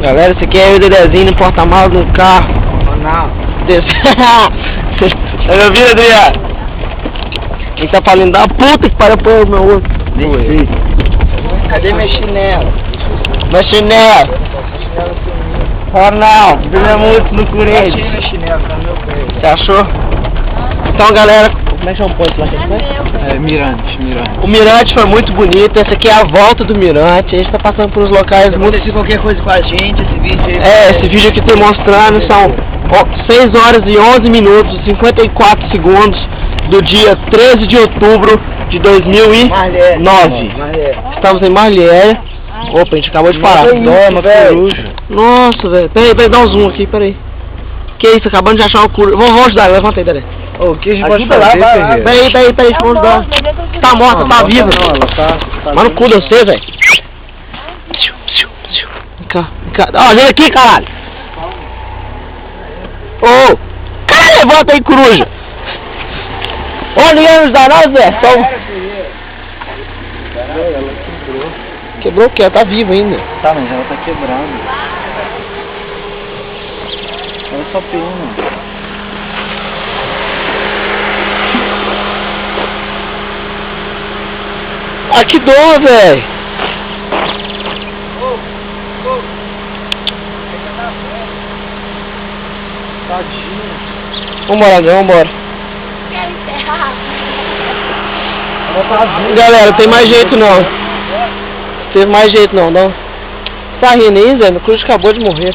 Galera, esse aqui é o Dedezinho no porta-malas do carro. Não. É meu filho, Adriano. Quem tá falando da puta que para pôr o meu outro. Cadê meu chinelo? Meu chinelo. Ronaldo, brilha muito no Corinthians. Meu chinelo, tá no meu pé. Você achou? Então, galera, como é que é um ponto lá que foi? É, Mirante. O Mirante foi muito bonito. Essa aqui é a volta do Mirante. A gente tá passando por uns locais muito... Se qualquer coisa com a gente, esse vídeo aí... Esse vídeo aqui tem mostrando são 6 horas e 11 minutos e 54 segundos do dia 13 de outubro de 2009. Estamos em Marliere. Opa, a gente acabou de parar. Nossa, velho. Peraí, dá um zoom aqui, peraí. Que isso, acabando de achar uma cura. Vamos ajudar, levanta aí, peraí. O que a gente pode Ajuda fazer, lá, peraí, vamos ajudar. Tá morta, tá viva. Mas não cu de você, velho. Vem cá. Ó, vem aqui, caralho. Ô, cara, levanta aí, coruja. Ô, ninguém vai ajudar não, Zé. Quebrou o quê? Ela tá viva ainda. Tá, mas ela tá quebrando. Ela só pena. Ah, que dor, velho. Tadinho. Vambora. Quero encerrar. Ela tá viva. Galera, tem mais jeito não. Teve mais jeito não. Tá rindo aí, Zé? O Cruz acabou de morrer.